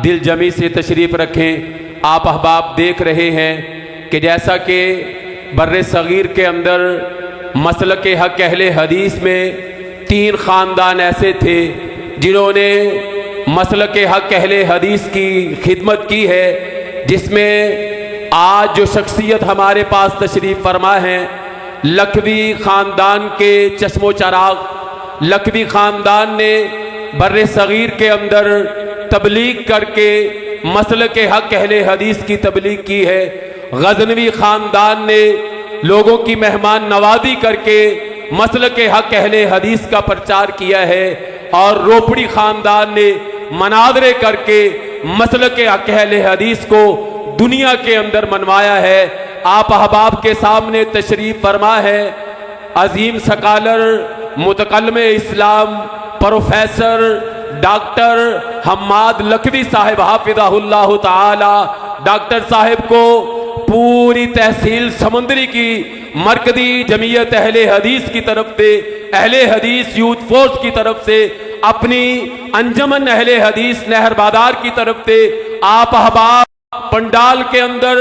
دل جمی سے تشریف رکھیں۔ آپ احباب دیکھ رہے ہیں کہ جیسا کہ بر صغیر کے اندر مسلک حق اہل حدیث میں 3 خاندان ایسے تھے جنہوں نے مسلک حق اہل حدیث کی خدمت کی ہے، جس میں آج جو شخصیت ہمارے پاس تشریف فرما ہے، لکھوی خاندان کے چشم و چراغ۔ لکھوی خاندان نے بر صغیر کے اندر تبلیغ کر کے مسلک حق اہل حدیث کی تبلیغ کی ہے۔ غزنوی خاندان نے لوگوں کی مہمان نوازی کر کے مسلک حق اہل حدیث کا پرچار کیا ہے، اور روپڑی خاندان نے مناظرے کر کے مسلک حق اہل حدیث کو دنیا کے اندر منوایا ہے۔ آپ احباب کے سامنے تشریف فرما ہے عظیم سکالر، متکلم اسلام، پروفیسر ڈاکٹر حماد لکھوی صاحب حافظہ اللہ تعالی۔ ڈاکٹر صاحب کو پوری تحصیل سمندری کی مرکزی جمعیت اہل حدیث کی طرف سے، اہل حدیث یوتھ فورس کی طرف سے، اپنی انجمن اہل حدیث نہر بازار کی طرف سے آپ احباب پنڈال کے اندر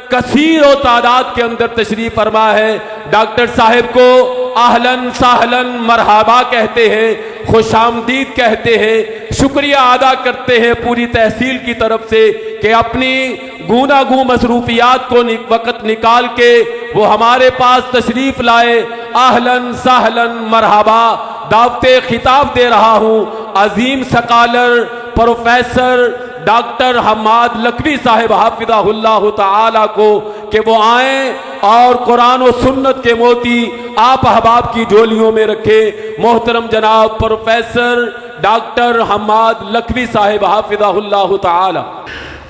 کثیر و تعداد کے اندر تشریف فرما ہے۔ ڈاکٹر صاحب کو اہلاً سہلاً مرحبا کہتے ہیں، خوش آمدید کہتے ہیں، شکریہ ادا کرتے ہیں پوری تحصیل کی طرف سے کہ اپنی گوناگوں مصروفیات کو وقت نکال کے وہ ہمارے پاس تشریف لائے۔ اہلاً سہلاً مرحبا دعوت خطاب دے رہا ہوں عظیم scholar professor doctor Hammad Lakhvi صاحب حافظہ اللہ تعالی کو کہ وہ آئیں اور قرآن و سنت کے موتی آپ احباب کی جھولیوں میں رکھے۔ محترم جناب پروفیسر ڈاکٹر حماد لکھوی صاحب حافظہ اللہ تعالی۔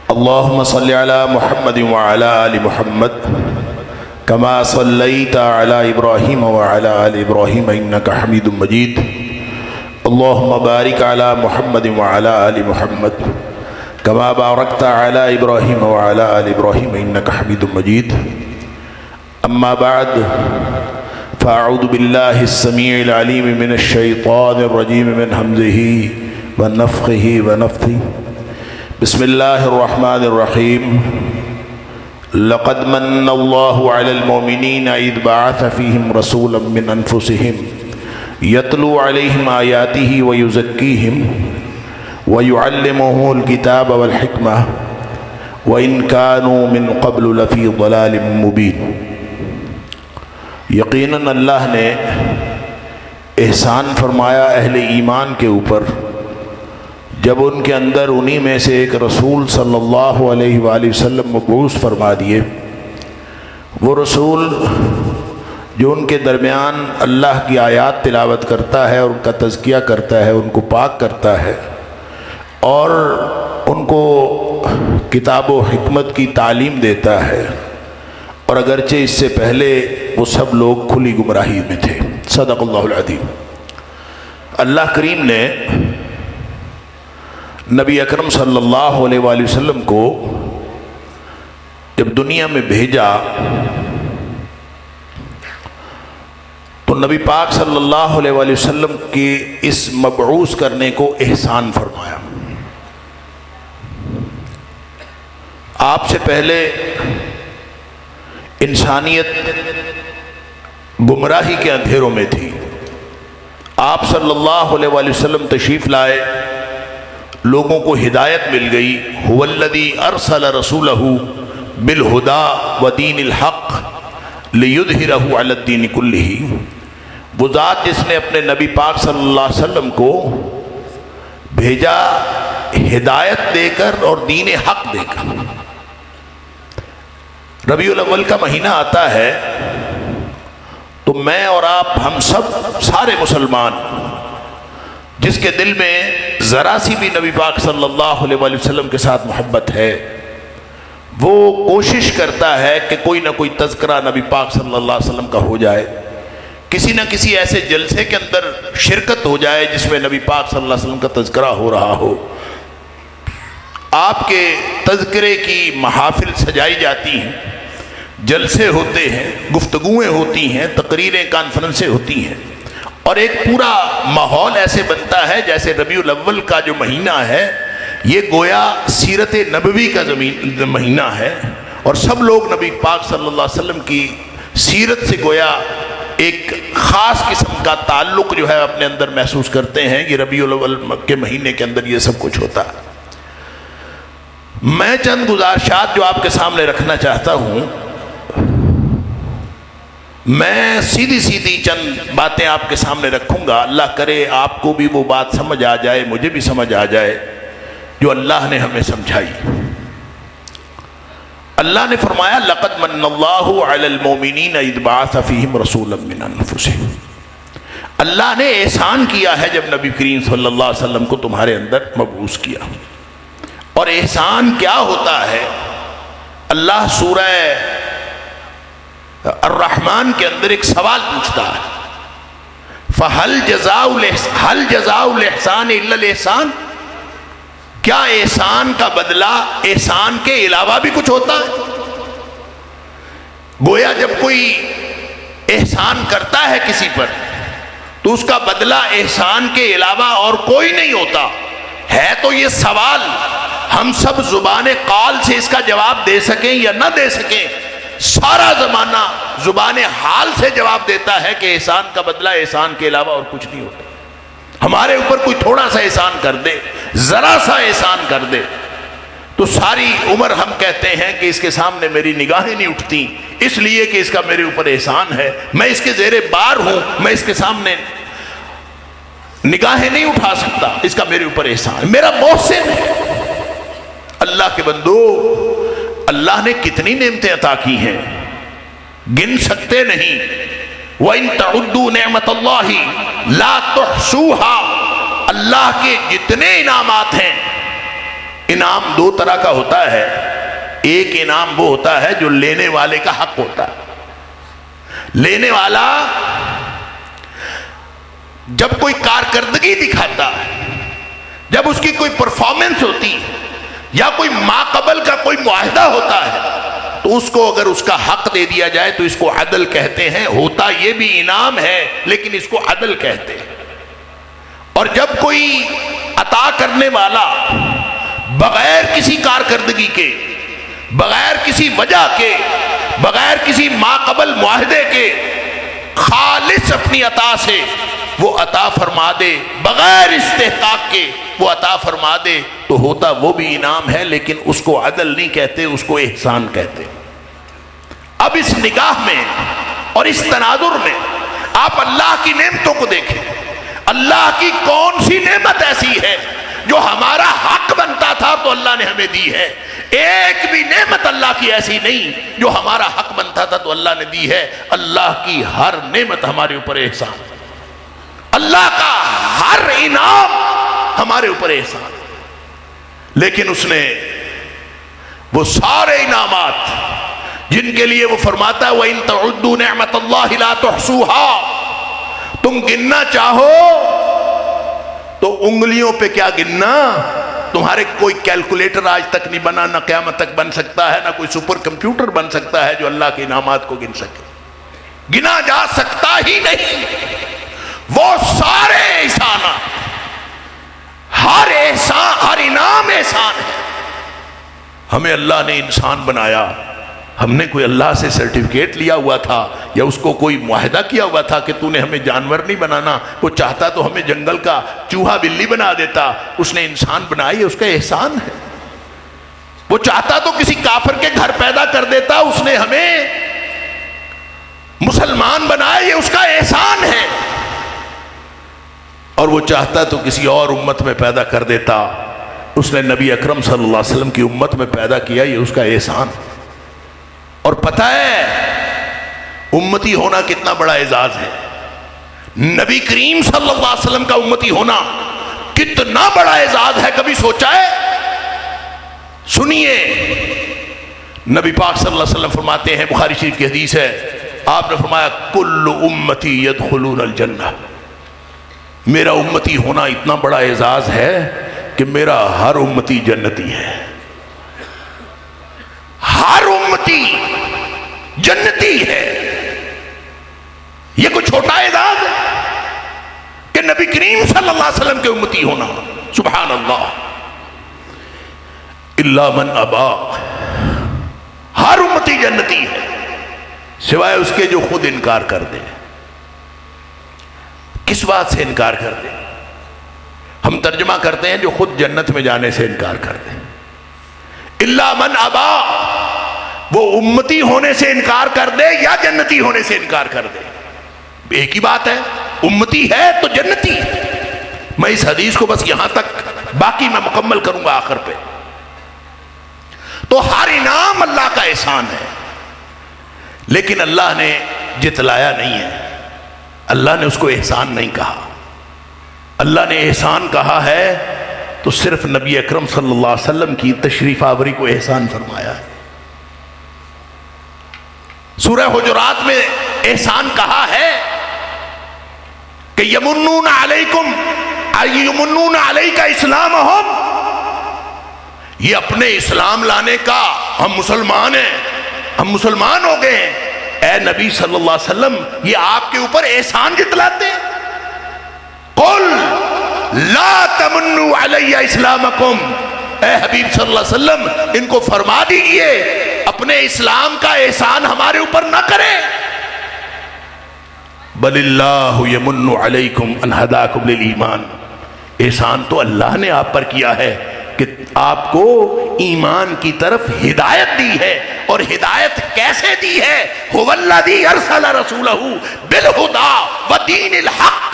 اللهم صل على محمد وعلى آل محمد كما صليت على إبراهيم وعلى آل إبراهيم إنك حميد مجيد اللهم بارك على محمد وعلى آل محمد كما باركت على إبراهيم وعلى آل إبراهيم إنك حميد مجيد أما بعد فأعوذ بالله السميع العليم من الشيطان الرجيم من همزه ونفخه ونفثه بسم الله الرحمن الرحيم لقد من الله على المؤمنين إذ بعث فيهم رسولا من أنفسهم يتلو عليهم آياته ويزكيهم ويعلمهم الكتاب والحكمة وإن كانوا من قبل لفي ضلال مبين۔ یقیناً اللہ نے احسان فرمایا اہل ایمان کے اوپر جب ان کے اندر انہی میں سے ایک رسول صلی اللہ علیہ وآلہ وسلم مبعوث فرما دیے۔ وہ رسول جو ان کے درمیان اللہ کی آیات تلاوت کرتا ہے، ان کا تزکیہ کرتا ہے، ان کو پاک کرتا ہے، اور ان کو کتاب و حکمت کی تعلیم دیتا ہے، اور اگرچہ اس سے پہلے وہ سب لوگ کھلی گمراہی میں تھے۔ صدق اللہ العظیم۔ اللہ کریم نے نبی اکرم صلی اللہ علیہ وآلہ وسلم کو جب دنیا میں بھیجا تو نبی پاک صلی اللہ علیہ وآلہ وسلم کی اس مبعوث کرنے کو احسان فرمایا۔ آپ سے پہلے انسانیت گمراہی کے اندھیروں میں تھی، آپ صلی اللہ علیہ وآلہ وسلم تشریف لائے، لوگوں کو ہدایت مل گئی۔ هو الذی ارسل رسولہ بالہدی ودین الحق لیظہرہ علی الدین کلہ۔ وہ ذات جس نے اپنے نبی پاک صلی اللہ علیہ وسلم کو بھیجا ہدایت دے کر اور دین حق دے کر۔ ربیع الاول کا مہینہ آتا ہے تو میں اور آپ ہم سب سارے مسلمان جس کے دل میں ذرا سی بھی نبی پاک صلی اللہ علیہ وآلہ وسلم کے ساتھ محبت ہے، وہ کوشش کرتا ہے کہ کوئی نہ کوئی تذکرہ نبی پاک صلی اللہ علیہ وسلم کا ہو جائے، کسی نہ کسی ایسے جلسے کے اندر شرکت ہو جائے جس میں نبی پاک صلی اللہ علیہ وسلم کا تذکرہ ہو رہا ہو۔ آپ کے تذکرے کی محافل سجائی جاتی ہیں، جلسے ہوتے ہیں، گفتگویں ہوتی ہیں، تقریریں کانفرنسیں ہوتی ہیں، اور ایک پورا ماحول ایسے بنتا ہے جیسے ربیع الاول کا جو مہینہ ہے یہ گویا سیرت نبوی کا مہینہ ہے، اور سب لوگ نبی پاک صلی اللہ علیہ وسلم کی سیرت سے گویا ایک خاص قسم کا تعلق جو ہے اپنے اندر محسوس کرتے ہیں۔ یہ ربیع الاول کے مہینے کے اندر یہ سب کچھ ہوتا ہے۔ میں چند گزارشات جو آپ کے سامنے رکھنا چاہتا ہوں، میں سیدھی سیدھی چند باتیں آپ کے سامنے رکھوں گا، اللہ کرے آپ کو بھی وہ بات سمجھ آ جائے، مجھے بھی سمجھ آ جائے جو اللہ نے ہمیں سمجھائی۔ اللہ نے فرمایا لَقَدْ مَنَّ اللَّهُ عَلَى الْمُؤْمِنِينَ إِذْ بَعَثَ فِيهِمْ رَسُولًا مِّنْ أَنفُسِهِمْ، اللہ نے احسان کیا ہے جب نبی کریم صلی اللہ علیہ وسلم کو تمہارے اندر مبعوث کیا۔ اور احسان کیا ہوتا ہے؟ اللہ سورہ الرحمن کے اندر ایک سوال پوچھتا ہے، فَهَلْ جَزَاءُ الْإِحْسَانِ إِلَّا الْإِحْسَانِ، کیا احسان کا بدلہ احسان کے علاوہ بھی کچھ ہوتا ہے؟ گویا جب کوئی احسان کرتا ہے کسی پر تو اس کا بدلہ احسان کے علاوہ اور کوئی نہیں ہوتا ہے۔ تو یہ سوال ہم سب زبان قال سے اس کا جواب دے سکیں یا نہ دے سکیں، سارا زمانہ زبان حال سے جواب دیتا ہے کہ احسان کا بدلہ احسان کے علاوہ اور کچھ نہیں ہوتا۔ ہمارے اوپر کوئی تھوڑا سا احسان کر دے، ذرا سا احسان کر دے، تو ساری عمر ہم کہتے ہیں کہ اس کے سامنے میری نگاہیں نہیں اٹھتی، اس لیے کہ اس کا میرے اوپر احسان ہے، میں اس کے زیر بار ہوں، میں اس کے سامنے نگاہیں نہیں اٹھا سکتا، اس کا میرے اوپر احسان، میرا محسن ہے۔ اللہ کے بندو، اللہ نے کتنی نعمتیں عطا کی ہیں، گن سکتے نہیں۔ وَإِن تَعُدُّوا نِعْمَةَ اللَّهِ لَا تُحْصُوهَا، اللہ کے جتنے انعامات ہیں، انعام دو طرح کا ہوتا ہے، ایک انعام وہ ہوتا ہے جو لینے والے کا حق ہوتا ہے۔ لینے والا جب کوئی کارکردگی دکھاتا ہے، جب اس کی کوئی پرفارمنس ہوتی ہے یا کوئی ماقبل کا کوئی معاہدہ ہوتا ہے، تو اس کو اگر اس کا حق دے دیا جائے تو اس کو عدل کہتے ہیں۔ ہوتا یہ بھی انعام ہے لیکن اس کو عدل کہتے ہیں۔ اور جب کوئی عطا کرنے والا بغیر کسی کارکردگی کے، بغیر کسی وجہ کے، بغیر کسی ماقبل معاہدے کے، خالص اپنی عطا سے وہ عطا فرما دے، بغیر استحقاق کے وہ عطا فرما دے، تو ہوتا وہ بھی انعام ہے لیکن اس کو عدل نہیں کہتے، اس کو احسان کہتے۔ اب اس نگاہ میں اور اس تناظر میں آپ اللہ کی نعمتوں کو دیکھیں۔ اللہ کی کون سی نعمت ایسی ہے جو ہمارا حق بنتا تھا تو اللہ نے ہمیں دی ہے؟ ایک بھی نعمت اللہ کی ایسی نہیں جو ہمارا حق بنتا تھا تو اللہ نے دی ہے۔ اللہ کی ہر نعمت ہمارے اوپر احسان، اللہ کا ہر انعام ہمارے اوپر احسان، لیکن اس نے وہ سارے انعامات جن کے لیے وہ فرماتا ہے وَإِن تَعُدُّوا نِعْمَةَ اللَّهِ لَا تُحْصُوهَا، تم گننا چاہو تو انگلیوں پہ کیا گننا، تمہارے کوئی کیلکولیٹر آج تک نہیں بنا، نہ قیامت تک بن سکتا ہے، نہ کوئی سپر کمپیوٹر بن سکتا ہے جو اللہ کے انعامات کو گن سکے، گنا جا سکتا ہی نہیں۔ وہ سارے احسانات، ہر احسان، ہر انعام احسان ہے۔ ہمیں اللہ نے انسان بنایا، ہم نے کوئی اللہ سے سرٹیفکیٹ لیا ہوا تھا یا اس کو کوئی معاہدہ کیا ہوا تھا کہ تو نے ہمیں جانور نہیں بنانا؟ وہ چاہتا تو ہمیں جنگل کا چوہا بلی بنا دیتا، اس نے انسان بنائی، اس کا احسان ہے۔ وہ چاہتا تو کسی کافر کے گھر پیدا کر دیتا، اس نے ہمیں مسلمان بنایا، یہ اس کا احسان ہے۔ اور وہ چاہتا تو کسی اور امت میں پیدا کر دیتا، اس نے نبی اکرم صلی اللہ علیہ وسلم کی امت میں پیدا کیا، یہ اس کا احسان۔ اور پتہ ہے امتی ہونا کتنا بڑا اعزاز ہے، نبی کریم صلی اللہ علیہ وسلم کا امتی ہونا کتنا بڑا اعزاز ہے، کبھی سوچا ہے؟ سنیے، نبی پاک صلی اللہ علیہ وسلم فرماتے ہیں، بخاری شریف کی حدیث ہے، آپ نے فرمایا کل امتی یدخلون الجنہ، میرا امتی ہونا اتنا بڑا اعزاز ہے کہ میرا ہر امتی جنتی ہے، ہر امتی جنتی ہے۔ یہ کوئی چھوٹا اعزاز ہے کہ نبی کریم صلی اللہ علیہ وسلم کے امتی ہونا؟ سبحان اللہ۔ الا من ابا، ہر امتی جنتی ہے سوائے اس کے جو خود انکار کر دے۔ کس بات سے انکار کر دے؟ ہم ترجمہ کرتے ہیں جو خود جنت میں جانے سے انکار کر دے۔ الا من ابا، وہ امتی ہونے سے انکار کر دے یا جنتی ہونے سے انکار کر دے، ایک ہی بات ہے۔ امتی ہے تو جنتی ہے۔ میں اس حدیث کو بس یہاں تک، باقی میں مکمل کروں گا آخر پہ۔ تو ہر انعام اللہ کا احسان ہے، لیکن اللہ نے جتلایا نہیں ہے، اللہ نے اس کو احسان نہیں کہا۔ اللہ نے احسان کہا ہے تو صرف نبی اکرم صلی اللہ علیہ وسلم کی تشریف آوری کو احسان فرمایا ہے۔ سورہ حجرات میں احسان کہا ہے کہ یمنون علیکم یمنون علیک اسلامہم، یہ اپنے اسلام لانے کا، ہم مسلمان ہیں، ہم مسلمان ہو گئے ہیں، اے نبی صلی اللہ علیہ وسلم یہ آپ کے اوپر احسان جتلاتے ہیں۔ قل لا تمنوا علی اسلامکم، اے حبیب صلی اللہ علیہ وسلم ان کو فرما دیجئے اپنے اسلام کا احسان ہمارے اوپر نہ کریں۔ بل اللہ یمن علیکم ان ہداکم للایمان، احسان تو اللہ نے آپ پر کیا ہے کہ آپ کو ایمان کی طرف ہدایت دی ہے، اور ہدایت کیسے دی ہے؟ هو الذی ارسل رسولہ بالہدی ودین الحق،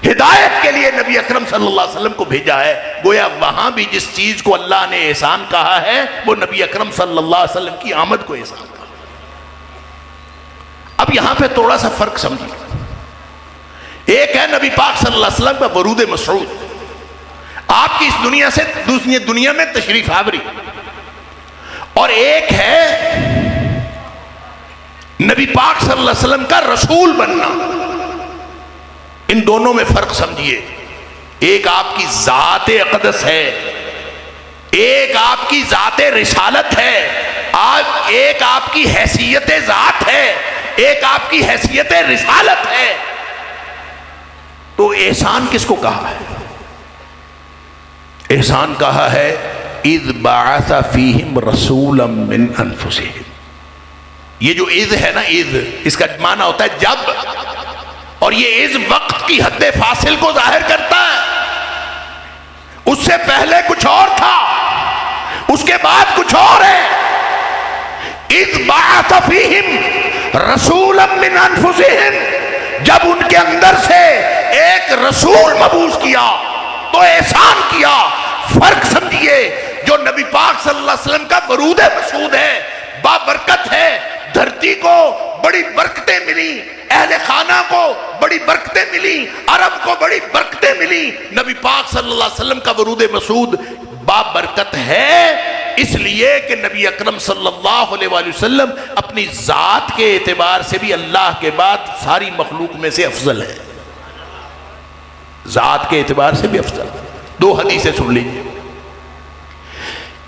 ہدایت کے لیے نبی اکرم صلی اللہ علیہ وسلم کو بھیجا ہے۔ گویا وہاں بھی جس چیز کو اللہ نے احسان کہا ہے وہ نبی اکرم صلی اللہ علیہ وسلم کی آمد کو احسان کہا۔ اب یہاں پہ تھوڑا سا فرق سمجھیے، ایک ہے نبی پاک صلی اللہ علیہ وسلم کا ورود مسعود، آپ کی اس دنیا سے دوسری دنیا میں تشریف آوری، اور ایک ہے نبی پاک صلی اللہ علیہ وسلم کا رسول بننا۔ ان دونوں میں فرق سمجھیے، ایک آپ کی ذات اقدس ہے، ایک آپ کی ذات رسالت ہے، ایک آپ کی حیثیت ذات ہے، ایک آپ کی حیثیت رسالت ہے۔ تو احسان کس کو کہا ہے؟ احسان کہا ہے اذ بعث فیہم رسولا من انفسہم۔ یہ جو اذ ہے نا، اذ اس کا معنی ہوتا ہے جب، اور یہ اذ وقت کی حد فاصل کو ظاہر کرتا ہے۔ اس سے پہلے کچھ اور تھا، اس کے بعد کچھ اور ہے۔ اذ بعث فیہم رسولا من انفسہم، جب ان کے اندر سے ایک رسول مبعوث کیا تو احسان کیا۔ فرق سمجھیے، جو نبی پاک صلی اللہ علیہ وسلم کا ورود مسعود ہے، بابرکت ہے، دھرتی کو بڑی برکتیں ملی، اہل خانہ کو بڑی برکتیں ملی، عرب کو بڑی برکتیں ملی۔ نبی پاک صلی اللہ علیہ وسلم کا ورود مسعود بابرکت ہے، اس لیے کہ نبی اکرم صلی اللہ علیہ وآلہ وسلم اپنی ذات کے اعتبار سے بھی اللہ کے بعد ساری مخلوق میں سے افضل ہے، ذات کے اعتبار سے بھی افضل ہے۔ دو حدیثیں سن لیجیے۔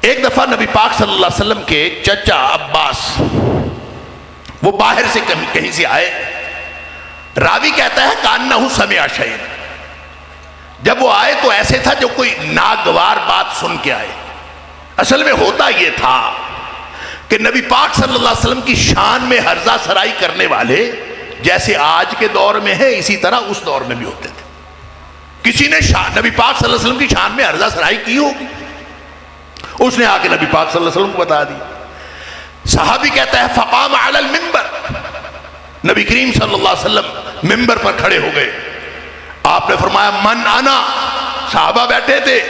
ایک دفعہ نبی پاک صلی اللہ علیہ وسلم کے چچا عباس وہ باہر سے کہیں سے آئے، راوی کہتا ہے کانہ سمع شیئا، جب وہ آئے تو ایسے تھا جو کوئی ناگوار بات سن کے آئے۔ اصل میں ہوتا یہ تھا کہ نبی پاک صلی اللہ علیہ وسلم کی شان میں ہرزہ سرائی کرنے والے جیسے آج کے دور میں ہیں، اسی طرح اس دور میں بھی ہوتے تھے۔ کسی نے نبی پاک صلی اللہ علیہ وسلم کی شان میں ہرزہ سرائی کی ہوگی، اس نے آ کے نبی پاک صلی اللہ علیہ وسلم کو بتا دی۔ صحابی کہتا ہے فقام علی المنبر، نبی کریم صلی اللہ علیہ وسلم منبر پر کھڑے ہو گئے۔ آپ نے فرمایا من انا، صحابہ بیٹھے تھے،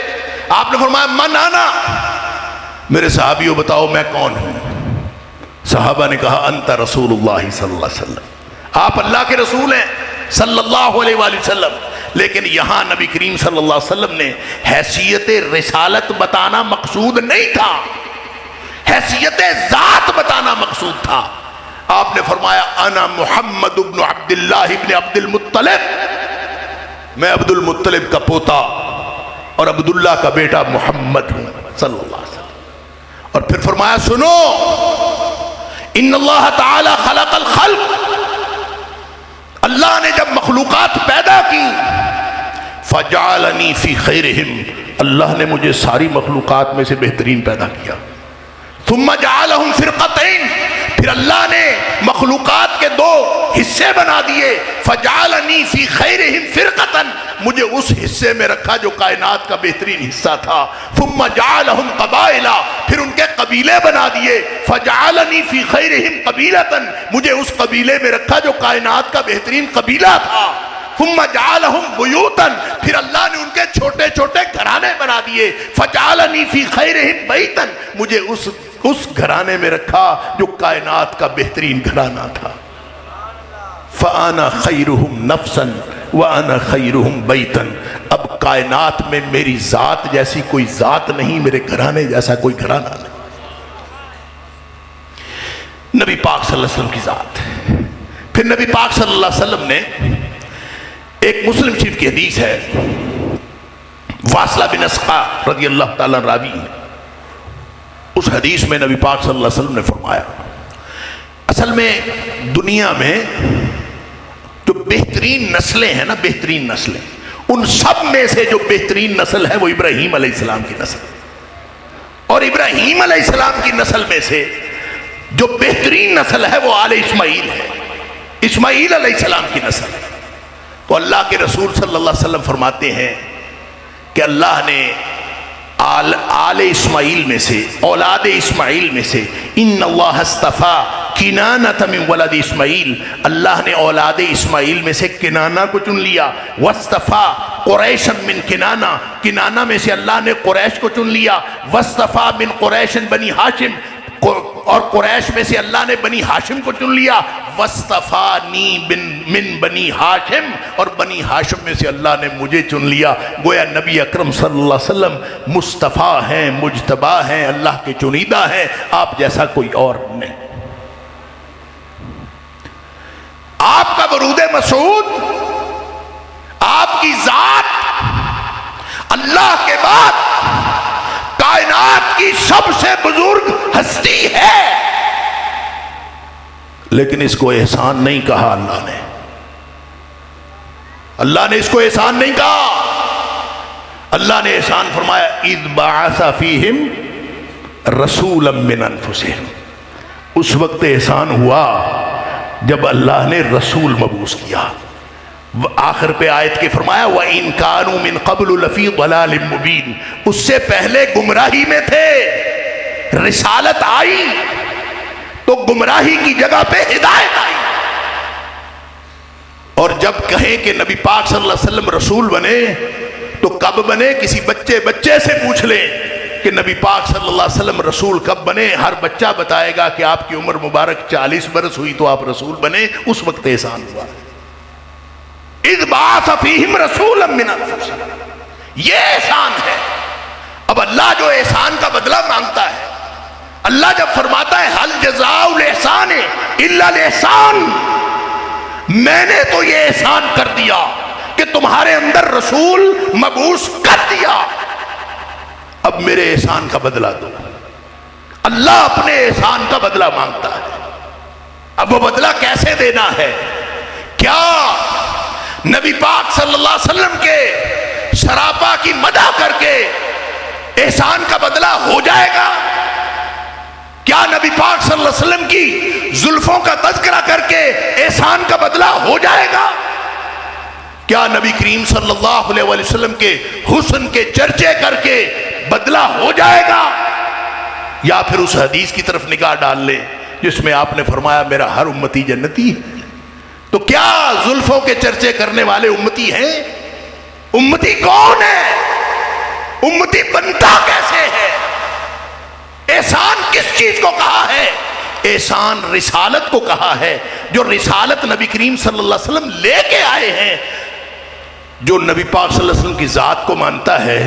آپ نے فرمایا من انا، میرے صحابیوں بتاؤ میں کون ہوں؟ صحابہ نے کہا انت رسول اللہ صلی اللہ علیہ وسلم، آپ اللہ کے رسول ہیں صلی اللہ علیہ وآلہ وسلم۔ لیکن یہاں نبی کریم صلی اللہ علیہ وسلم نے حیثیت رسالت بتانا مقصود نہیں تھا، حیثیت ذات بتانا مقصود تھا۔ آپ نے فرمایا انا محمد ابن عبداللہ ابن عبد المطلب، میں عبد المطلب کا پوتا اور عبداللہ کا بیٹا محمد ہوں صلی اللہ علیہ وسلم۔ اور پھر فرمایا سنو، ان اللہ تعالی خلق الخلق، اللہ نے جب مخلوقات پیدا کی فجعلنی فی خیرہم، اللہ نے مجھے ساری مخلوقات میں سے بہترین پیدا کیا. ثم جعلہم فرقتین، پھر اللہ نے مخلوقات کے دو حصے بنا دیے. فجعلنی فی خیرہم فرقتا، مجھے اس حصے میں رکھا جو کائنات کا بہترین حصہ تھا. ثم جعلہم قبائل، پھر ان کے قبیلے بنا دیے. فجعلنی فی خیرہم قبیلتا، مجھے اس قبیلے میں رکھا جو کائنات کا بہترین قبیلہ تھا. ثم جعلہم بیوتا، پھر اللہ نے ان کے چھوٹے چھوٹے گھرانے بنا دیے. فجعلنی فی خیرہم بیتا، مجھے اس گھرانے میں رکھا جو کائنات کا بہترین گھرانہ تھا. فانا خیرہم نفسا وانا خیرہم بیتا، اب کائنات میں میری ذات جیسی کوئی ذات نہیں، میرے گھرانے جیسا کوئی گھرانہ نہیں. نبی پاک صلی اللہ علیہ وسلم کی ذات. پھر نبی پاک صلی اللہ علیہ وسلم نے ایک مسلم شریف کی حدیث ہے، واصلہ بن اسقع رضی اللہ تعالیٰ راوی ہے. اس حدیث میں نبی پاک صلی اللہ علیہ وسلم نے فرمایا، اصل میں دنیا میں جو بہترین نسلیں ہیں نا، بہترین نسلیں، ان سب میں سے جو بہترین نسل ہے وہ ابراہیم علیہ السلام کی نسل. اور ابراہیم علیہ السلام کی نسل میں سے جو بہترین نسل ہے وہ آل اسماعیل ہے، اسماعیل علیہ السلام کی نسل ہے. تو اللہ کے رسول صلی اللہ علیہ وسلم فرماتے ہیں کہ اللہ نے آل اسماعیل میں سے، اولاد اسماعیل میں سے، ان اللہ اصطفیٰ کنانۃ من ولد اسماعیل، اللہ نے اولاد اسماعیل میں سے کنانہ کو چن لیا. واصطفیٰ قریش من کنانہ، کنانہ میں سے اللہ نے قریش کو چن لیا. واصطفیٰ من قریش بنی ہاشم، اور قریش میں سے اللہ نے بنی ہاشم کو چن لیا. واصطفانی من بنی ہاشم، اور بنی ہاشم میں سے اللہ نے مجھے چن لیا. گویا نبی اکرم صلی اللہ علیہ وسلم مصطفیٰ ہیں، مجتبیٰ ہیں، اللہ کے چنیدہ ہیں، آپ جیسا کوئی اور نہیں. آپ کا ورود مسعود، آپ کی ذات اللہ کے بعد کائنات کی سب سے بزرگ ہستی ہے، لیکن اس کو احسان نہیں کہا اللہ نے. اللہ نے اس کو احسان نہیں کہا. اللہ نے احسان فرمایا اذ بعث فیہم رسولا من انفسہم، اس وقت احسان ہوا جب اللہ نے رسول مبعوث کیا. آخر پہ آیت کے فرمایا وَإِن كَانُوا مِن قَبْلُ لَفِي ضَلَالٍ مُبِينٍ، اس سے پہلے گمراہی میں تھے. رسالت آئی تو گمراہی کی جگہ پہ ہدایت آئی. اور جب کہیں کہ نبی پاک صلی اللہ علیہ وسلم رسول بنے تو کب بنے؟ کسی بچے سے پوچھ لیں کہ نبی پاک صلی اللہ علیہ وسلم رسول کب بنے. ہر بچہ بتائے گا کہ آپ کی عمر مبارک 40 برس ہوئی تو آپ رسول بنے. اس وقت احسان ہوا. اذ بعث فیہم رسولا من انفسہم، یہ احسان ہے. اب اللہ جو احسان کا بدلہ مانگتا ہے، اللہ جب فرماتا ہے حل جزاء الاحسان الا الاحسان، میں نے تو یہ احسان کر دیا کہ تمہارے اندر رسول مبعوث کر دیا، اب میرے احسان کا بدلہ دو. اللہ اپنے احسان کا بدلہ مانگتا ہے. اب وہ بدلہ کیسے دینا ہے؟ کیا نبی پاک صلی اللہ علیہ وسلم کے سراپا کی مدح کر کے احسان کا بدلہ ہو جائے گا؟ کیا نبی پاک صلی اللہ علیہ وسلم کی زلفوں کا تذکرہ کر کے احسان کا بدلہ ہو جائے گا؟ کیا نبی کریم صلی اللہ علیہ وسلم کے حسن کے چرچے کر کے بدلہ ہو جائے گا؟ یا پھر اس حدیث کی طرف نگاہ ڈال لیں جس میں آپ نے فرمایا میرا ہر امتی جنتی ہے. تو کیا زلفوں کے چرچے کرنے والے امتی ہیں؟ امتی کون ہے؟ امتی بنتا کیسے ہے؟ احسان کس چیز کو کہا ہے؟ احسان رسالت کو کہا ہے. جو رسالت نبی کریم صلی اللہ علیہ وسلم لے کے آئے ہیں، جو نبی پاک صلی اللہ علیہ وسلم کی ذات کو مانتا ہے،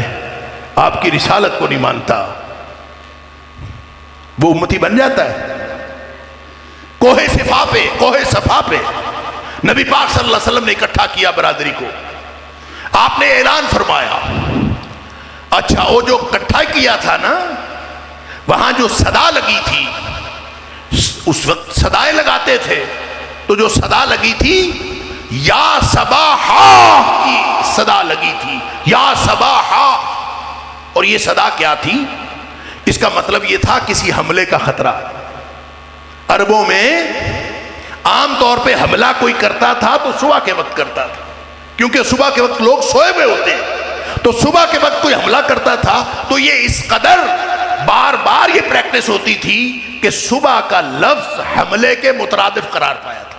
آپ کی رسالت کو نہیں مانتا، وہ امتی بن جاتا ہے. کوہ صفا پہ نبی پاک صلی اللہ علیہ وسلم نے اکٹھا کیا برادری کو. آپ نے اعلان فرمایا. اچھا وہ جو اکٹھا کیا تھا نا، وہاں جو صدا لگی تھی، اس وقت صدائیں لگاتے تھے، تو جو صدا لگی تھی یا صباحا کی صدا لگی تھی، یا صباحا. اور یہ صدا کیا تھی؟ اس کا مطلب یہ تھا کسی حملے کا خطرہ۔ عربوں میں عام طور پہ حملہ کوئی کرتا تھا تو صبح کے وقت کرتا تھا، کیونکہ صبح کے وقت لوگ سوئے ہوئے ہوتے ہیں، تو صبح کے وقت کوئی حملہ کرتا تھا تو یہ اس قدر بار بار یہ پریکٹس ہوتی تھی کہ صبح کا لفظ حملے کے مترادف قرار پایا تھا۔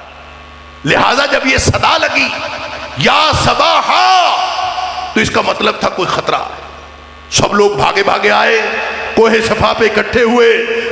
لہذا جب یہ صدا لگی یا صباحا تو اس کا مطلب تھا کوئی خطرہ۔ سب لوگ بھاگے بھاگے آئے، کوہ صفا پہ اکٹھے ہوئے۔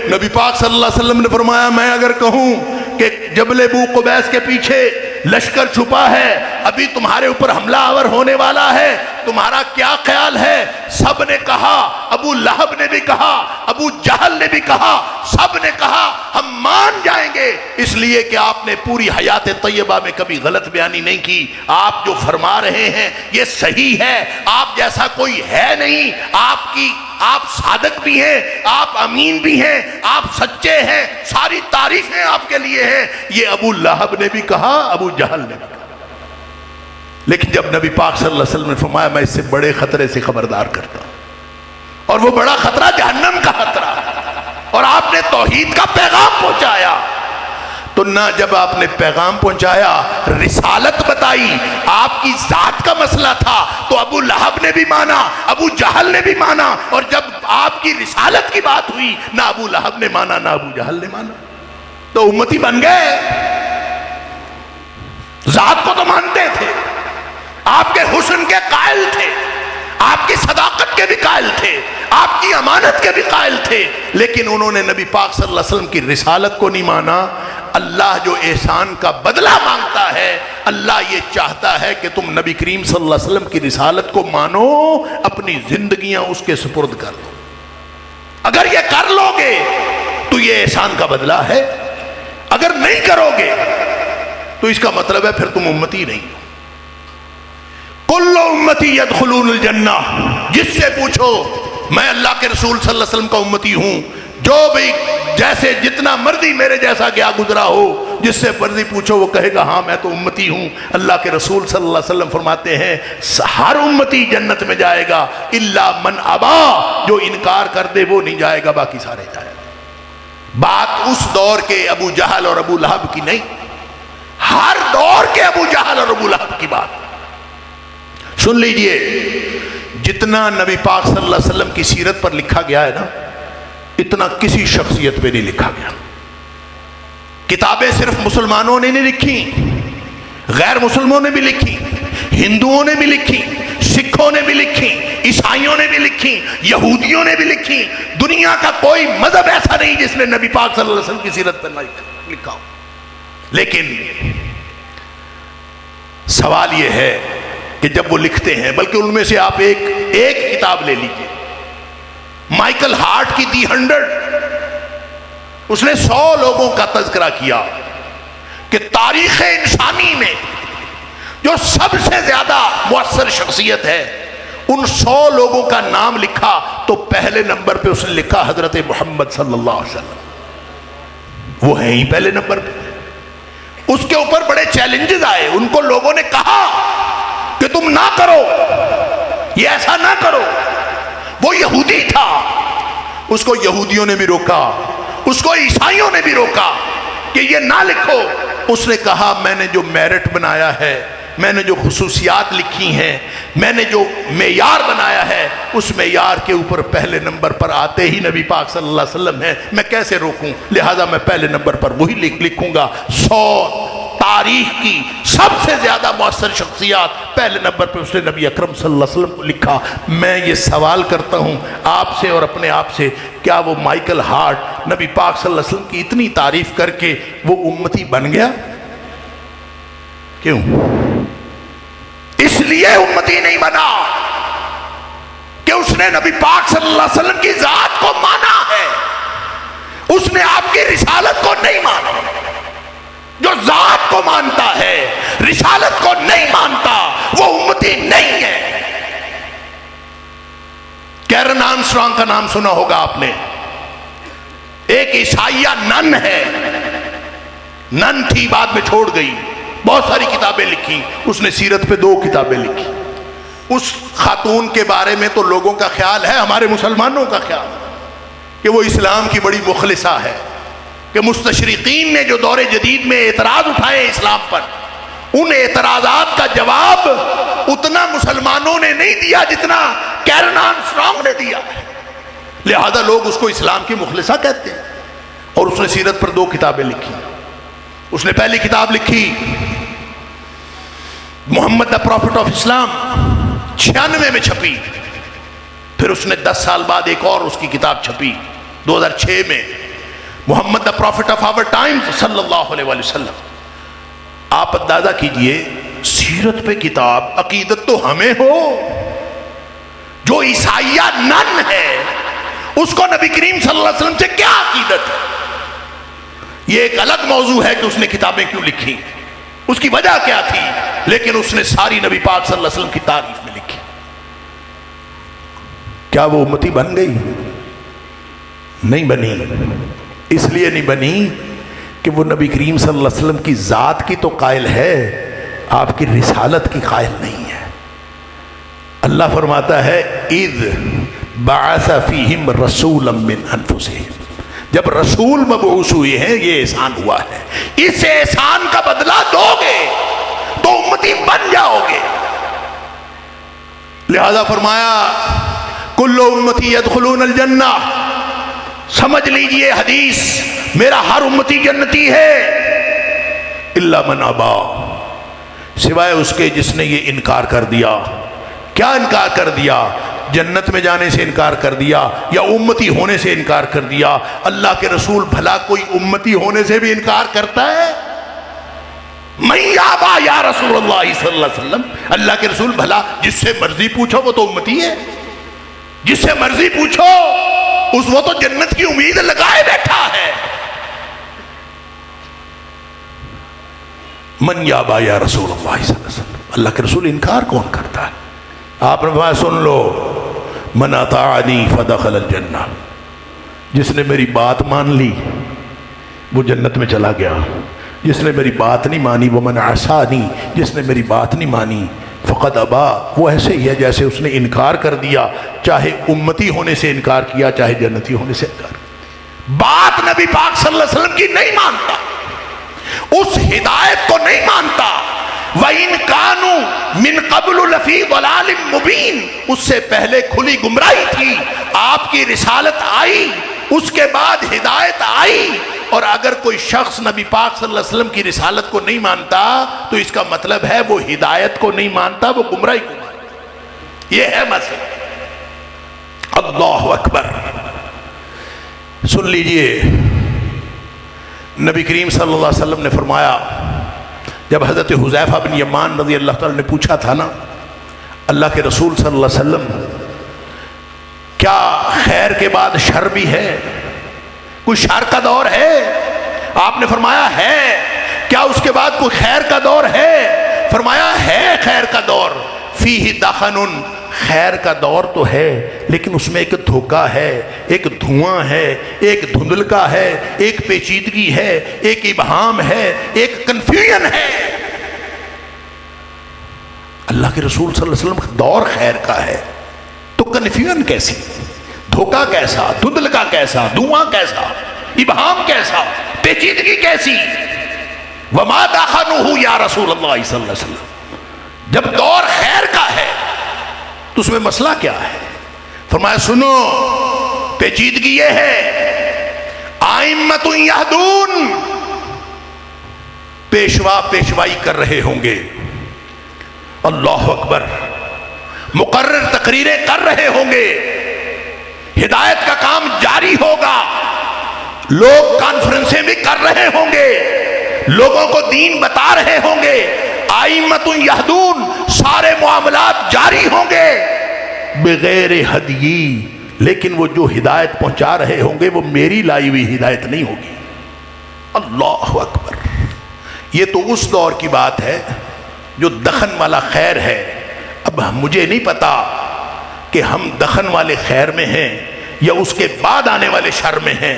نبی پاک صلی اللہ علیہ وسلم نے فرمایا میں اگر کہوں کہ جبل ابو قبیس کے پیچھے لشکر چھپا ہے، ابھی تمہارے اوپر حملہ آور ہونے والا ہے، تمہارا کیا خیال ہے؟ سب نے کہا، ابو لہب نے بھی کہا، ابو جہل نے بھی کہا، سب نے کہا ہم مان جائیں گے، اس لیے کہ آپ نے پوری حیات طیبہ میں کبھی غلط بیانی نہیں کی۔ آپ جو فرما رہے ہیں یہ صحیح ہے، آپ جیسا کوئی ہے نہیں، آپ صادق بھی ہیں، آپ امین بھی ہیں، آپ سچے ہیں، ساری تعریفیں آپ کے لیے ہیں۔ یہ ابو لہب نے بھی کہا، ابو جہل نے بھی کہا۔ لیکن جب نبی پاک صلی اللہ علیہ وسلم نے فرمایا میں اس سے بڑے خطرے سے خبردار کرتا ہوں، اور وہ بڑا خطرہ جہنم کا خطرہ، اور آپ نے توحید کا پیغام پہنچایا، تو نہ جب آپ نے پیغام پہنچایا، رسالت بتائی، آپ کی ذات کا مسئلہ تھا تو ابو لہب نے بھی مانا، ابو جہل نے بھی مانا، اور جب آپ کی رسالت کی بات ہوئی نہ ابو لہب نے مانا نہ ابو جہل نے مانا، تو امتی بن گئے۔ ذات کو تو مانتے تھے، آپ کے حسن کے قائل تھے، آپ کی صداقت کے بھی قائل تھے، آپ کی امانت کے بھی قائل تھے، لیکن انہوں نے نبی پاک صلی اللہ علیہ وسلم کی رسالت کو نہیں مانا۔ اللہ جو احسان کا بدلہ مانگتا ہے، اللہ یہ چاہتا ہے کہ تم نبی کریم صلی اللہ علیہ وسلم کی رسالت کو مانو، اپنی زندگیاں اس کے سپرد کر دو۔ اگر یہ کر لو گے تو یہ احسان کا بدلہ ہے، اگر نہیں کرو گے تو اس کا مطلب ہے پھر تم امتی نہیں ہو۔ کل امتی یدخلون الجنہ، جس سے پوچھو میں اللہ کے رسول صلی اللہ علیہ وسلم کا امتی ہوں، جو بھی جیسے جتنا مرضی میرے جیسا گیا گزرا ہو، جس سے مرضی پوچھو وہ کہے گا ہاں میں تو امتی ہوں۔ اللہ کے رسول صلی اللہ علیہ وسلم فرماتے ہیں ہر امتی جنت میں جائے گا الا من ابا، جو انکار کر دے وہ نہیں جائے گا، باقی سارے جائے گا۔ بات اس دور کے ابو جہل اور ابو لہب کی نہیں، ہر دور کے ابو جہل اور ابو لہب کی بات سن لیجئے۔ جتنا نبی پاک صلی اللہ علیہ وسلم کی سیرت پر لکھا گیا ہے نا، اتنا کسی شخصیت پہ نہیں لکھا گیا۔ کتابیں صرف مسلمانوں نے نہیں لکھی، غیر مسلموں نے بھی لکھی، ہندوؤں نے بھی لکھی، سکھوں نے بھی لکھی، عیسائیوں نے بھی لکھی، یہودیوں نے بھی لکھی۔ دنیا کا کوئی مذہب ایسا نہیں جس نے نبی پاک صلی اللہ علیہ وسلم کی سیرت پر لکھا ہو۔ لیکن سوال یہ ہے کہ جب وہ لکھتے ہیں، بلکہ ان میں سے آپ ایک کتاب لے لیجئے، مائیکل ہارٹ کی دی 100، اس نے 100 لوگوں کا تذکرہ کیا کہ تاریخ انسانی میں جو سب سے زیادہ مؤثر شخصیت ہے، ان 100 لوگوں کا نام لکھا تو پہلے نمبر پہ اس نے لکھا حضرت محمد صلی اللہ علیہ وسلم، وہ ہیں ہی پہلے نمبر پہ۔ اس کے اوپر بڑے چیلنجز آئے، ان کو لوگوں نے کہا کہ تم نہ کرو، یہ ایسا نہ کرو۔ وہ یہودی تھا، اس کو یہودیوں نے بھی روکا، اس کو عیسائیوں نے بھی روکا کہ یہ نہ لکھو۔ اس نے کہا میں نے جو میرٹ بنایا ہے، میں نے جو خصوصیات لکھی ہیں، میں نے جو معیار بنایا ہے، اس معیار کے اوپر پہلے نمبر پر آتے ہی نبی پاک صلی اللہ علیہ وسلم ہے، میں کیسے روکوں؟ لہٰذا میں پہلے نمبر پر وہی لکھوں گا۔ 100 تاریخ کی سب سے زیادہ مؤثر شخصیات پہلے نمبر پر اس نے نبی اکرم صلی اللہ علیہ وسلم کو لکھا۔ میں یہ سوال کرتا ہوں آپ سے اور اپنے آپ سے، کیا وہ مائیکل ہارٹ نبی پاک صلی اللہ علیہ وسلم کی اتنی تعریف کر کے وہ امتی بن گیا؟ کیوں؟ اس لیے امتی نہیں بنا کہ اس نے نبی پاک صلی اللہ علیہ وسلم کی ذات کو مانا ہے، اس نے آپ کی رسالت کو نہیں مانا۔ جو ذات کو مانتا ہے رسالت کو نہیں مانتا وہ امتی نہیں ہے۔ کیرن آرمسٹرانگ کا نام سنا ہوگا آپ نے، ایک عیسائیہ نن ہے، نن تھی بعد میں چھوڑ گئی، بہت ساری کتابیں لکھی، اس نے سیرت پہ 2 کتابیں لکھی۔ اس خاتون کے بارے میں تو لوگوں کا خیال ہے، ہمارے مسلمانوں کا خیال کہ وہ اسلام کی بڑی مخلصہ ہے، کہ مستشرقین نے جو دور جدید میں اعتراض اٹھائے اسلام پر، ان اعتراضات کا جواب اتنا مسلمانوں نے نہیں دیا جتنا کیرن آرمسٹرانگ نے دیا، لہذا لوگ اس کو اسلام کی مخلصہ کہتے ہیں۔ اور اس نے سیرت پر 2 کتابیں لکھی۔ اس نے پہلی کتاب لکھی محمد دا پروفٹ آف اسلام، 96 میں چھپی۔ پھر اس نے 10 سال بعد ایک اور اس کی کتاب چھپی 2006 میں، محمد دا پروفٹ آف آور ٹائم صلی اللہ علیہ وآلہ وسلم۔ آپ اندازہ کیجئے، سیرت پہ کتاب، عقیدت تو ہمیں ہو، جو عیسائیہ نن ہے اس کو نبی کریم صلی اللہ علیہ وسلم سے کیا عقیدت ہے؟ یہ ایک الگ موضوع ہے کہ اس نے کتابیں کیوں لکھی، اس کی وجہ کیا تھی، لیکن اس نے ساری نبی پاک صلی اللہ علیہ وسلم کی تعریف میں لکھی۔ کیا وہ امتی بن گئی؟ نہیں بنی۔ اس لیے نہیں بنی کہ وہ نبی کریم صلی اللہ علیہ وسلم کی ذات کی تو قائل ہے، آپ کی رسالت کی قائل نہیں ہے۔ اللہ فرماتا ہے اذ بعث فیہم رسولا من انفسہم، جب رسول مبعوث ہوئے ہیں یہ احسان ہوا ہے، اس احسان کا بدلہ دو گے تو امتی بن جاؤ گے۔ لہذا فرمایا کل امتی یدخلون الجنہ، سمجھ لیجئے حدیث، میرا ہر امتی جنتی ہے، الا من ابا، سوائے اس کے جس نے یہ انکار کر دیا۔ کیا انکار کر دیا؟ جنت میں جانے سے انکار کر دیا یا امتی ہونے سے انکار کر دیا؟ اللہ کے رسول بھلا کوئی امتی ہونے سے بھی انکار کرتا ہے؟ من یابا یا رسول اللہ صلی اللہ علیہ وسلم، اللہ کے رسول بھلا جس سے مرضی پوچھو وہ تو امتی ہے، جس سے مرضی پوچھو وہ تو جنت کی امید لگائے بیٹھا ہے۔ من یابا یا رسول اللہ صلی اللہ علیہ وسلم، اللہ کے رسول انکار کون کرتا ہے؟ آپ نے فرمایا سن لو، من اطاعنی فدخل الجنہ، جس نے میری بات مان لی وہ جنت میں چلا گیا، جس نے میری بات نہیں مانی وہ من عصانی، جس نے میری بات نہیں مانی فقد ابا، وہ ایسے ہی ہے جیسے اس نے انکار کر دیا، چاہے امتی ہونے سے انکار کیا چاہے جنتی ہونے سے انکار کیا۔ بات نبی پاک صلی اللہ علیہ وسلم کی نہیں مانتا، اس ہدایت کو نہیں مانتا، وَإِن كَانُوا مِن قَبْلُ لَفِي ضَلَالٍ مُبِينٍ، اس سے پہلے کھلی گمراہی تھی، آپ کی رسالت آئی، اس کے بعد ہدایت آئی۔ اور اگر کوئی شخص نبی پاک صلی اللہ علیہ وسلم کی رسالت کو نہیں مانتا تو اس کا مطلب ہے وہ ہدایت کو نہیں مانتا، وہ گمراہی کو مانتا۔ یہ ہے مسئلہ۔ اللہ اکبر۔ سن لیجئے، نبی کریم صلی اللہ علیہ وسلم نے فرمایا، جب حضرت حذیفہ بن یمان رضی اللہ تعالیٰ نے پوچھا تھا نا اللہ کے رسول صلی اللہ علیہ وسلم، کیا خیر کے بعد شر بھی ہے؟ کوئی شر کا دور ہے؟ آپ نے فرمایا ہے۔ کیا اس کے بعد کوئی خیر کا دور ہے؟ فرمایا ہے خیر کا دور، فیہ دخن، خیر کا دور تو ہے لیکن اس میں ایک دھوکہ ہے، ایک دھواں ہے، ایک دھندلکا ہے، ایک پیچیدگی ہے، ایک ابہام ہے، ایک کنفیوژن ہے۔ اللہ کے رسول صلی اللہ علیہ وسلم دور خیر کا ہے تو کنفیوژن کیسی، دھوکہ کیسا، دھندلکا کیسا، دھواں کیسا، ابہام کیسا، پیچیدگی کیسی؟ وما دخنہ یا رسول اللہ صلی اللہ علیہ وسلم، جب دور خیر کا ہے تو اس میں مسئلہ کیا ہے؟ فرمایا سنو، پیچیدگی یہ ہے، ائمۃ یہدون، پیشوا پیشوائی کر رہے ہوں گے، اللہ اکبر، مقرر تقریریں کر رہے ہوں گے، ہدایت کا کام جاری ہوگا، لوگ کانفرنسیں بھی کر رہے ہوں گے، لوگوں کو دین بتا رہے ہوں گے، ائمۃ یہدون، سارے معاملات جاری ہوں گے بغیر ہدی، لیکن وہ جو ہدایت پہنچا رہے ہوں گے وہ میری لائی ہوئی ہدایت نہیں ہوگی۔ اللہ اکبر۔ یہ تو اس دور کی بات ہے جو دخن والا خیر ہے۔ اب مجھے نہیں پتا کہ ہم دخن والے خیر میں ہیں یا اس کے بعد آنے والے شر میں ہیں،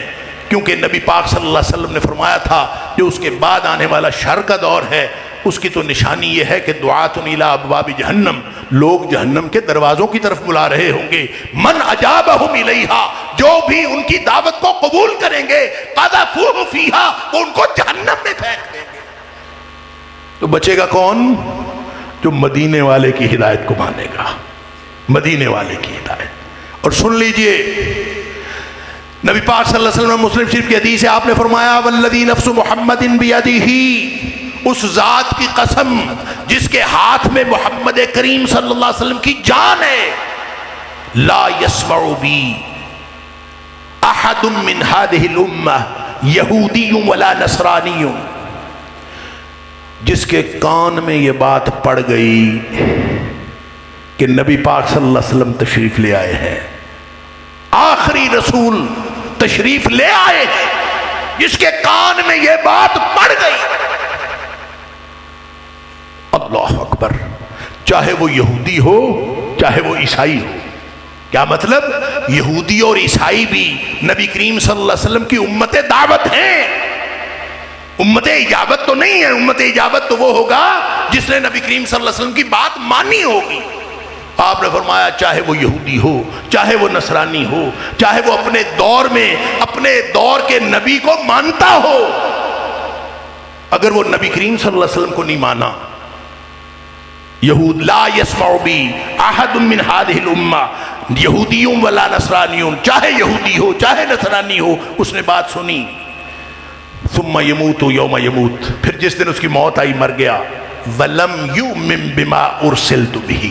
کیونکہ نبی پاک صلی اللہ علیہ وسلم نے فرمایا تھا جو اس کے بعد آنے والا شر کا دور ہے اس کی تو نشانی یہ ہے کہ دعاتن الی ابواب جہنم، لوگ جہنم کے دروازوں کی طرف بلا رہے ہوں گے. من اجابہم الیہا، جو بھی ان کی دعوت کو قبول کریں گے، قذفوہ فیہا، وہ ان کو جہنم میں پھینک دیں گے. تو بچے گا کون؟ جو مدینے والے کی ہدایت کو مانے گا، مدینے والے کی ہدایت. اور سن لیجئے نبی پاک صلی اللہ علیہ وسلم مسلم شریف کی حدیث ہے، آپ نے فرمایا والذی نفس محمد بیدہ، اس ذات کی قسم جس کے ہاتھ میں محمد کریم صلی اللہ علیہ وسلم کی جان ہے، لا یسمع بی احد من ہذہ الامہ یہودی ولا نصرانی، جس کے کان میں یہ بات پڑ گئی کہ نبی پاک صلی اللہ علیہ وسلم تشریف لے آئے ہیں، آخری رسول تشریف لے آئے ہیں، جس کے کان میں یہ بات پڑ گئی، اللہ اکبر، چاہے وہ یہودی ہو چاہے وہ عیسائی ہو. کیا مطلب؟ یہودی اور عیسائی بھی نبی کریم صلی اللہ علیہ وسلم کی امت دعوت ہیں، امت اجابت تو نہیں ہے. امت اجابت تو وہ ہوگا جس نے نبی کریم صلی اللہ علیہ وسلم کی بات مانی ہوگی. آپ نے فرمایا چاہے وہ یہودی ہو چاہے وہ نصرانی ہو، چاہے وہ اپنے دور میں اپنے دور کے نبی کو مانتا ہو، اگر وہ نبی کریم صلی اللہ علیہ وسلم کو نہیں مانا، یہود لا یسمع بی احد من ہذہ الامہ یہودی ولا نصرانی، چاہے یہودی ہو چاہے نصرانی ہو، اس نے بات سنی. ثم یموت یوم یموت، پھر جس دن اس کی موت آئی مر گیا. ولم یؤمن بما ارسلت بہ،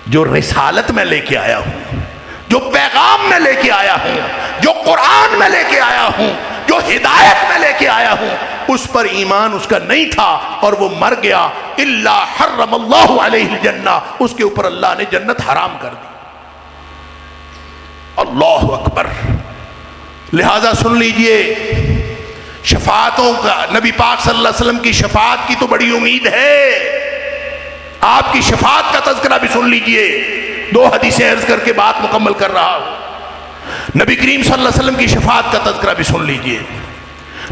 جو رسالت میں لے کے آیا ہوں، جو پیغام میں لے کے آیا ہوں، جو قرآن میں لے کے آیا ہوں، جو ہدایت میں لے کے آیا ہوں، اس پر ایمان اس کا نہیں تھا اور وہ مر گیا. الا حرم اللہ علیہ الجنہ، اس کے اوپر اللہ نے جنت حرام کر دی. اللہ اکبر. لہذا سن لیجئے، شفاعتوں کا، نبی پاک صلی اللہ علیہ وسلم کی شفاعت کی تو بڑی امید ہے. آپ کی شفاعت کا تذکرہ بھی سن لیجئے. 2 حدیثیں عرض کر کے بات مکمل کر رہا ہوں. نبی کریم صلی اللہ علیہ وسلم کی شفاعت کا تذکرہ بھی سن لیجئے.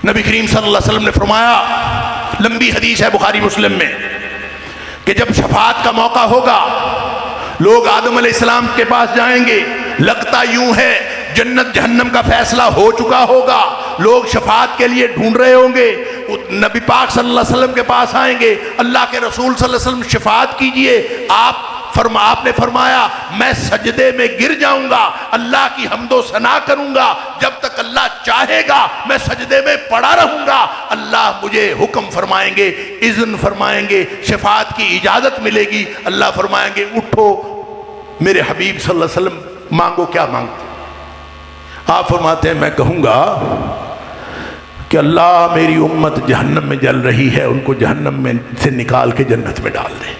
نبی کریم صلی اللہ علیہ وسلم نے فرمایا، لمبی حدیث ہے بخاری مسلم میں، کہ جب شفاعت کا موقع ہوگا لوگ آدم علیہ السلام کے پاس جائیں گے، لگتا یوں ہے جنت جہنم کا فیصلہ ہو چکا ہوگا، لوگ شفاعت کے لیے ڈھونڈ رہے ہوں گے، نبی پاک صلی اللہ علیہ وسلم کے پاس آئیں گے، اللہ کے رسول صلی اللہ علیہ وسلم شفاعت کیجئے. آپ نے فرمایا میں سجدے میں گر جاؤں گا، اللہ کی حمد و ثنا کروں گا، جب تک اللہ چاہے گا میں سجدے میں پڑا رہوں گا. اللہ مجھے حکم فرمائیں گے، اذن فرمائیں گے، شفاعت کی اجازت ملے گی. اللہ فرمائیں گے اٹھو میرے حبیب صلی اللہ علیہ وسلم، مانگو کیا مانگتے. آپ فرماتے ہیں میں کہوں گا کہ اللہ میری امت جہنم میں جل رہی ہے، ان کو جہنم میں سے نکال کے جنت میں ڈال دے.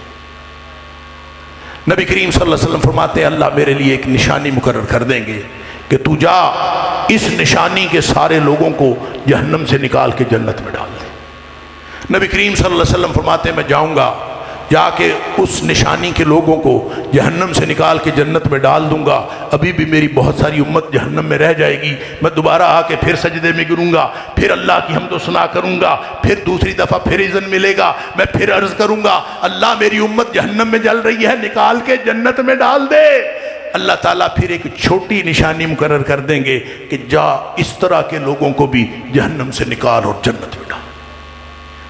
نبی کریم صلی اللہ علیہ وسلم فرماتے ہیں اللہ میرے لیے ایک نشانی مقرر کر دیں گے کہ تو جا اس نشانی کے سارے لوگوں کو جہنم سے نکال کے جنت میں ڈال دے. نبی کریم صلی اللہ علیہ وسلم فرماتے ہیں میں جاؤں گا، جا کے اس نشانی کے لوگوں کو جہنم سے نکال کے جنت میں ڈال دوں گا. ابھی بھی میری بہت ساری امت جہنم میں رہ جائے گی. میں دوبارہ آ کے پھر سجدے میں گروں گا، پھر اللہ کی حمد و ثنا کروں گا، پھر دوسری دفعہ پھر اذن ملے گا، میں پھر عرض کروں گا اللہ میری امت جہنم میں جل رہی ہے، نکال کے جنت میں ڈال دے. اللہ تعالیٰ پھر ایک چھوٹی نشانی مقرر کر دیں گے کہ جا اس طرح کے لوگوں کو بھی جہنم سے نکال اور جنت میں ڈال.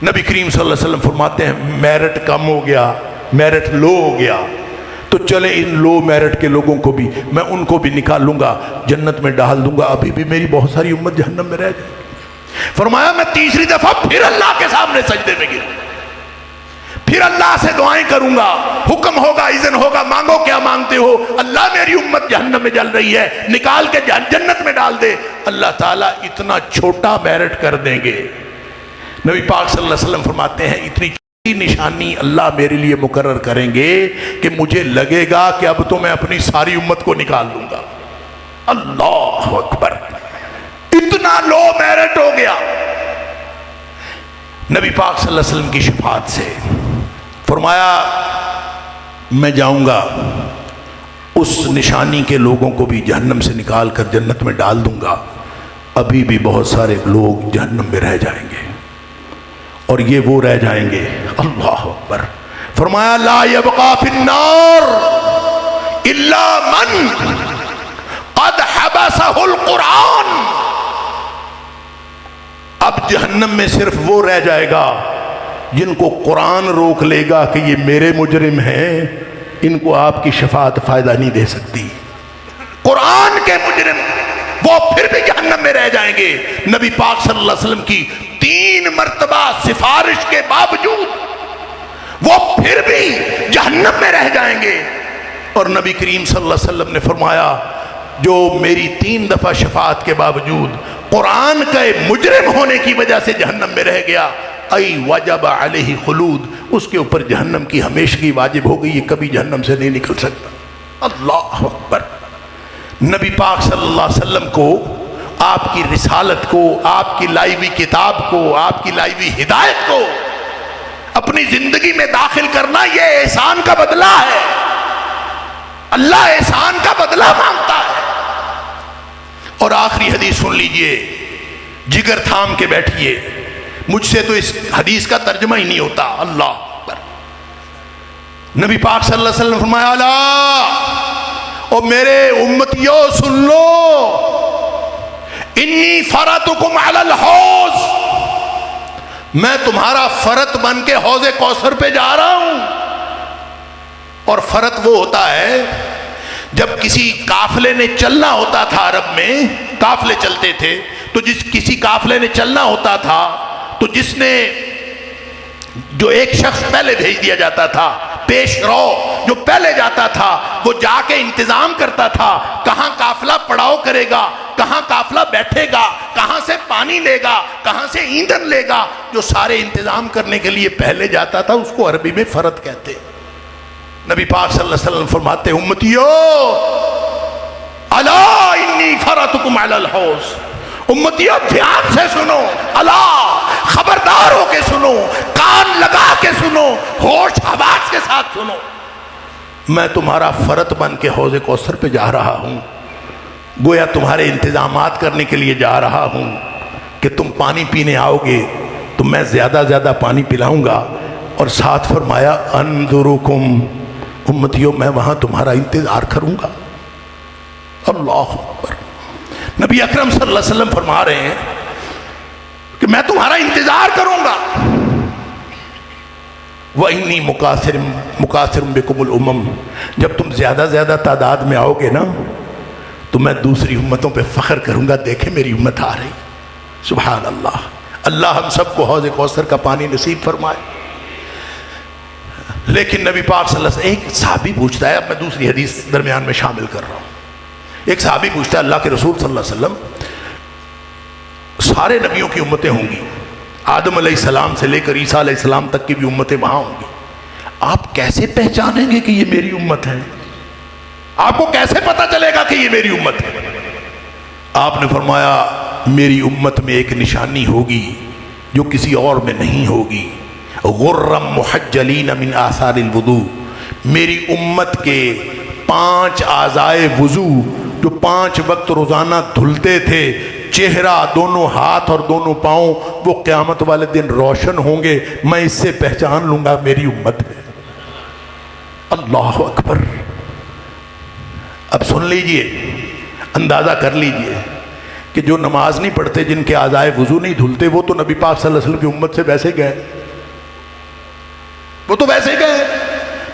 نبی کریم صلی اللہ علیہ وسلم فرماتے ہیں میرٹ کم ہو گیا، میرٹ لو ہو گیا، تو چلے ان لو میرٹ کے لوگوں کو بھی میں ان کو بھی نکالوں گا، جنت میں ڈال دوں گا. ابھی بھی میری بہت ساری امت جہنم میں رہ جائے گی. فرمایا میں تیسری دفعہ پھر اللہ کے سامنے سجدے میں گروں گا، پھر اللہ سے دعائیں کروں گا، حکم ہوگا، اذن ہوگا، مانگو کیا مانگتے ہو. اللہ میری امت جہنم میں جل رہی ہے، نکال کے جنت میں ڈال دے. اللہ تعالیٰ اتنا چھوٹا میرٹ کر دیں گے. نبی پاک صلی اللہ علیہ وسلم فرماتے ہیں اتنی چھوٹی نشانی اللہ میرے لیے مقرر کریں گے کہ مجھے لگے گا کہ اب تو میں اپنی ساری امت کو نکال لوں گا. اللہ اکبر. اتنا لو میرٹ ہو گیا. نبی پاک صلی اللہ علیہ وسلم کی شفاعت سے فرمایا میں جاؤں گا اس نشانی کے لوگوں کو بھی جہنم سے نکال کر جنت میں ڈال دوں گا. ابھی بھی بہت سارے لوگ جہنم میں رہ جائیں گے اور یہ وہ رہ جائیں گے. اللہ اکبر. فرمایا لا یبقى فی النار الا من قد حبسہ القرآن، اب جہنم میں صرف وہ رہ جائے گا جن کو قرآن روک لے گا کہ یہ میرے مجرم ہیں، ان کو آپ کی شفاعت فائدہ نہیں دے سکتی۔ قرآن کے مجرم وہ پھر بھی جہنم میں رہ جائیں گے۔ نبی پاک صلی اللہ علیہ وسلم کی 3 مرتبہ سفارش کے باوجود وہ پھر بھی جہنم میں رہ جائیں گے۔ اور نبی کریم صلی اللہ علیہ وسلم نے فرمایا جو میری 3 دفعہ شفاعت کے باوجود قرآن کا مجرم ہونے کی وجہ سے جہنم میں رہ گیا، ای وجب علیہ خلود، اس کے اوپر جہنم کی ہمیشگی واجب ہو گئی، یہ کبھی جہنم سے نہیں نکل سکتا۔ اللہ اکبر۔ نبی پاک صلی اللہ علیہ وسلم کو، آپ کی رسالت کو، آپ کی لائی ہوئی کتاب کو، آپ کی لائی ہوئی ہدایت کو اپنی زندگی میں داخل کرنا، یہ احسان کا بدلہ ہے۔ اللہ احسان کا بدلہ مانگتا ہے۔ اور آخری حدیث سن لیجئے، جگر تھام کے بیٹھیے، مجھ سے تو اس حدیث کا ترجمہ ہی نہیں ہوتا۔ اللہ اکبر۔ نبی پاک صلی اللہ علیہ وسلم فرمایا اللہ، اور میرے امتیوں سن لو، انی فرطکم علی الحوض، میں تمہارا فرط بن کے حوض کوثر پہ جا رہا ہوں۔ اور فرط وہ ہوتا ہے جب کسی قافلے نے چلنا ہوتا تھا، عرب میں قافلے چلتے تھے، تو کسی قافلے نے چلنا ہوتا تھا تو جس نے جو ایک شخص پہلے بھیج دیا جاتا تھا، پیش رو جو پہلے جاتا تھا، وہ جا کے انتظام کرتا تھا کہاں قافلہ پڑاؤ کرے گا، کہاں قافلہ بیٹھے گا، کہاں سے پانی لے گا، کہاں سے ایندھن لے گا، جو سارے انتظام کرنے کے لیے پہلے جاتا تھا، اس کو عربی میں فرط کہتے۔ نبی پاک صلی اللہ علیہ وسلم فرماتے امتیو الا انی فرطکم علی الحوض، امتیو دھیان سے سنو، الا خبردار ہو کے سنو، کان لگا کے سنو، ہوش حواس کے ساتھ سنو، میں تمہارا فرط بن کے حوض کوثر پہ جا رہا ہوں، گویا تمہارے انتظامات کرنے کے لیے جا رہا ہوں کہ تم پانی پینے آؤ گے تو میں زیادہ زیادہ پانی پلاؤں گا، اور ساتھ فرمایا انظرکم، امتیوں میں وہاں تمہارا انتظار کروں گا۔ اللہ اکبر۔ نبی اکرم صلی اللہ علیہ وسلم فرما رہے ہیں کہ میں تمہارا انتظار کروں گا۔ وَإِنِّي مُكَاثِرٌ بِكُمُ الْأُمَمْ، جب تم زیادہ زیادہ تعداد میں آؤ گے نا تو میں دوسری امتوں پہ فخر کروں گا، دیکھیں میری امت آ رہی۔ سبحان اللہ۔ اللہ ہم سب کو حوض کوثر کا پانی نصیب فرمائے۔ لیکن نبی پاک صلی اللہ علیہ وسلم، ایک صحابی پوچھتا ہے، اب میں دوسری حدیث درمیان میں شامل کر رہا ہوں، ایک صحابی پوچھتا ہے اللہ کے رسول صلی اللہ علیہ وسلم، سارے نبیوں کی امتیں ہوں گی، آدم علیہ السلام سے لے کر عیسیٰ علیہ السلام تک کی بھی امتیں وہاں ہوں گی، آپ کیسے پہچانیں گے کہ یہ میری امت ہے؟ آپ کو کیسے پتا چلے گا کہ یہ میری امت ہے؟ آپ نے فرمایا میری امت میں ایک نشانی ہوگی جو کسی اور میں نہیں ہوگی، غرم محجلین من آثار الوضو، میری امت کے 5 اعضائے وضو جو 5 وقت روزانہ دھلتے تھے، چہرہ، دونوں ہاتھ اور دونوں پاؤں، وہ قیامت والے دن روشن ہوں گے، میں اس سے پہچان لوں گا میری امت ہے۔ اللہ اکبر۔ اب سن لیجئے، اندازہ کر لیجئے کہ جو نماز نہیں پڑھتے، جن کے اعضائے وضو نہیں دھلتے، وہ تو نبی پاک صلی اللہ علیہ وسلم کی امت سے ویسے گئے، وہ تو ویسے گئے،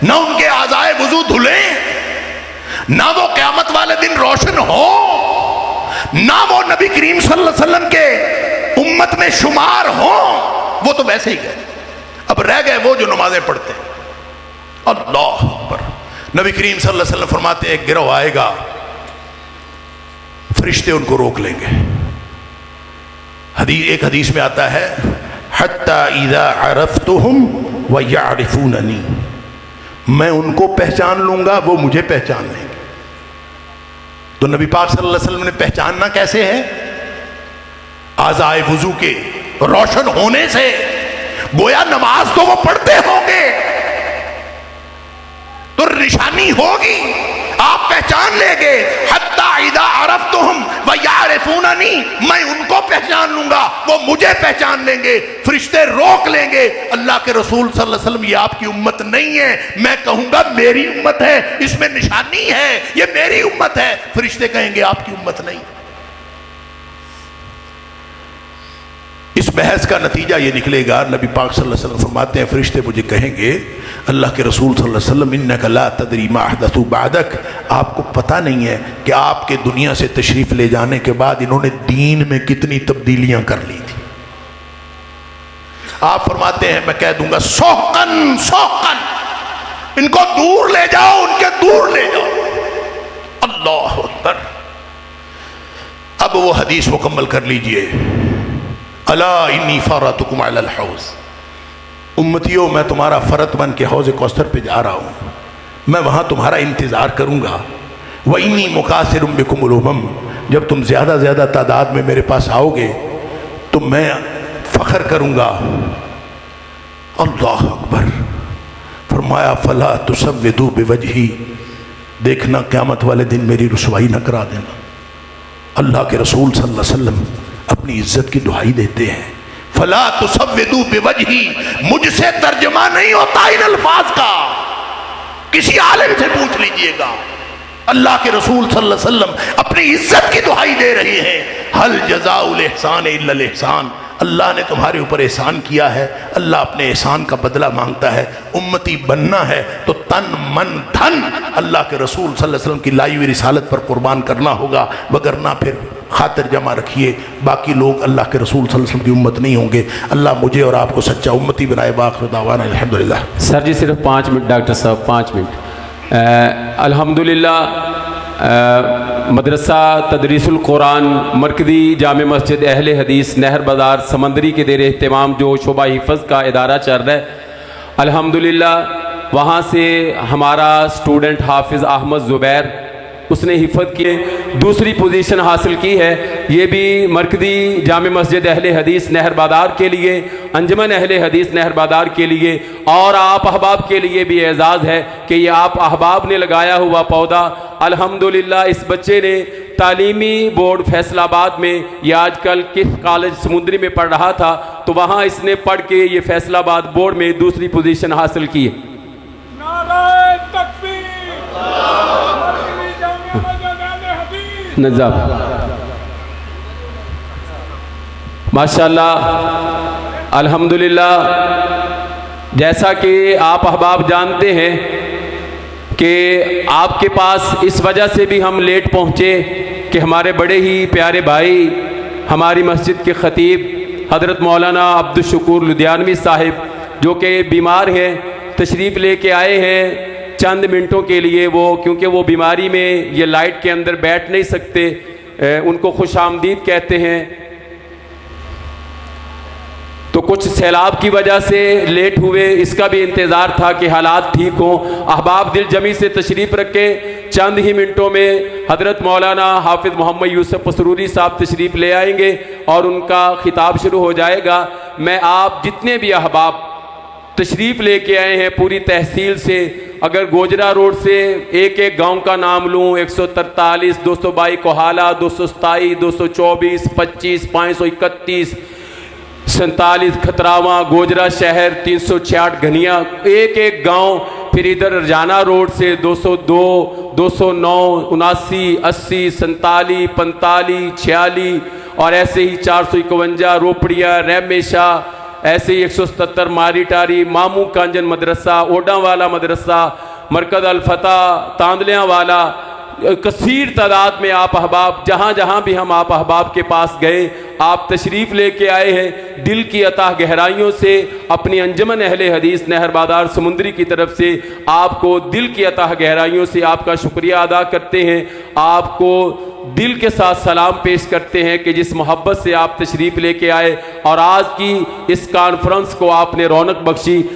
نہ ان کے اعضائے وضو دھلیں، نہ وہ قیامت والے دن روشن ہو، نہ وہ نبی کریم صلی اللہ علیہ وسلم کے امت میں شمار ہوں، وہ تو ویسے ہی گئے۔ اب رہ گئے وہ جو نمازیں پڑھتے۔ اللہ اکبر۔ نبی کریم صلی اللہ علیہ وسلم فرماتے ہیں ایک گروہ آئے گا، فرشتے ان کو روک لیں گے۔ ایک حدیث میں آتا ہے حَتَّى إِذَا عَرَفْتُهُمْ وَيَعْرِفُونَنِي، میں ان کو پہچان لوں گا، وہ مجھے پہچان لیں گے۔ تو نبی پاک صلی اللہ علیہ وسلم نے پہچاننا کیسے ہے؟ اعضائے وضو کے روشن ہونے سے، گویا نماز تو وہ پڑھتے ہوں گے تو نشانی ہوگی، آپ پہچان لیں گے حتی اذا عرفتہم ویعرفوننی، میں ان کو پہچان لوں گا، وہ مجھے پہچان لیں گے۔ فرشتے روک لیں گے، اللہ کے رسول صلی اللہ علیہ وسلم یہ آپ کی امت نہیں ہے، میں کہوں گا میری امت ہے، اس میں نشانی ہے، یہ میری امت ہے، فرشتے کہیں گے آپ کی امت نہیں۔ اس بحث کا نتیجہ یہ نکلے گا، نبی پاک صلی اللہ علیہ وسلم فرماتے ہیں فرشتے مجھے کہیں گے اللہ کے رسول صلی اللہ علیہ وسلم انک لا تدری ما احدثوا بعدک، آپ کو پتہ نہیں ہے کہ آپ کے دنیا سے تشریف لے جانے کے بعد انہوں نے دین میں کتنی تبدیلیاں کر لی تھی۔ آپ فرماتے ہیں میں کہہ دوں گا سوقن سوقن، ان کو دور لے جاؤ، ان کے دور لے جاؤ۔ اللہ اکبر۔ اب وہ حدیث مکمل کر لیجئے، الا انی فرطکم علی الحوض، امتیوں میں تمہارا فرط بن کے حوض کوثر پہ جا رہا ہوں، میں وہاں تمہارا انتظار کروں گا۔ وانی مکاثر بکم الامم، جب تم زیادہ زیادہ تعداد میں میرے پاس آؤ گے تو میں فخر کروں گا۔ اللہ اکبر۔ فرمایا فلا تسودوا بوجہی، دیکھنا قیامت والے دن میری رسوائی نہ کرا دینا۔ اللہ کے رسول صلی اللہ علیہ وسلم اپنی عزت کی دہائی دیتے ہیں، فلا تسودوا بوجہی، مجھ سے ترجمہ نہیں ہوتا ان الفاظ کا، کسی عالم سے پوچھ لیجئے گا۔ اللہ کے رسول صلی اللہ علیہ وسلم اپنی عزت کی دہائی دے رہے ہیں، هل جزاء الاحسان الا الاحسان، اللہ نے تمہارے اوپر احسان کیا ہے، اللہ اپنے احسان کا بدلہ مانگتا ہے۔ امتی بننا ہے تو تن من دھن اللہ کے رسول صلی اللہ علیہ وسلم کی لائی ہوئی رسالت پر قربان کرنا ہوگا، وگرنہ پھر خاطر جمع رکھیے باقی لوگ اللہ کے رسول صلی اللہ علیہ وسلم کی امت نہیں ہوں گے۔ اللہ مجھے اور آپ کو سچا امتی بنائے۔ باخر دعوانا الحمدللہ۔ سر جی صرف 5 منٹ ڈاکٹر صاحب، 5 منٹ۔ الحمدللہ مدرسہ تدریس القرآن مرکزی جامع مسجد اہل حدیث نہر بازار سمندری کے زیر اہتمام جو شعبہ حفظ کا ادارہ چل رہا ہے، الحمدللہ وہاں سے ہمارا اسٹوڈنٹ حافظ احمد زبیر، اس نے حفظ کیے، دوسری پوزیشن حاصل کی ہے۔ یہ بھی مرکزی جامع مسجد اہل حدیث نہر بازار کے لیے، انجمن اہل حدیث نہر بازار کے لیے اور آپ احباب کے لیے بھی اعزاز ہے کہ یہ آپ احباب نے لگایا ہوا پودا۔ الحمدللہ اس بچے نے تعلیمی بورڈ فیصل آباد میں، یہ آج کل کس کالج سمندری میں پڑھ رہا تھا، تو وہاں اس نے پڑھ کے یہ فیصل آباد بورڈ میں دوسری پوزیشن حاصل کی ہے۔ نعرہ تکبیر، نظام ماشاءاللہ الحمدللہ۔ جیسا کہ آپ احباب جانتے ہیں کہ آپ کے پاس اس وجہ سے بھی ہم لیٹ پہنچے کہ ہمارے بڑے ہی پیارے بھائی، ہماری مسجد کے خطیب حضرت مولانا عبدالشکور لدھیانوی صاحب جو کہ بیمار ہیں، تشریف لے کے آئے ہیں چند منٹوں کے لیے، وہ کیونکہ وہ بیماری میں یہ لائٹ کے اندر بیٹھ نہیں سکتے، ان کو خوش آمدید کہتے ہیں، تو کچھ سیلاب کی وجہ سے لیٹ ہوئے، اس کا بھی انتظار تھا کہ حالات ٹھیک ہوں۔ احباب دل جمی سے تشریف رکھے، چند ہی منٹوں میں حضرت مولانا حافظ محمد یوسف پسروری صاحب تشریف لے آئیں گے اور ان کا خطاب شروع ہو جائے گا۔ میں آپ جتنے بھی احباب تشریف لے کے آئے ہیں پوری تحصیل سے، اگر گوجرا روڈ سے ایک ایک گاؤں کا نام لوں، 143 222 کوہالہ، 227 224 25 531 47 کھتراواں، گوجرا شہر 366 گھنیا، ایک ایک گاؤں، پھر ادھر رجانہ روڈ سے 202 209 79 80 47 45 46 اور ایسے ہی 451 روپڑیا، ریمیشا، ایسے ہی 177 ماری ٹاری، مامو کانجن مدرسہ، اوڈا والا مدرسہ، مرکز الفتح، تاندلیاں والا، کثیر تعداد میں آپ احباب، جہاں جہاں بھی ہم آپ احباب کے پاس گئے، آپ تشریف لے کے آئے ہیں، دل کی عطا گہرائیوں سے اپنی انجمن اہل حدیث نہر بازار سمندری کی طرف سے آپ کو دل کی عطا گہرائیوں سے آپ کا شکریہ ادا کرتے ہیں، آپ کو دل کے ساتھ سلام پیش کرتے ہیں کہ جس محبت سے آپ تشریف لے کے آئے اور آج کی اس کانفرنس کو آپ نے رونق بخشی۔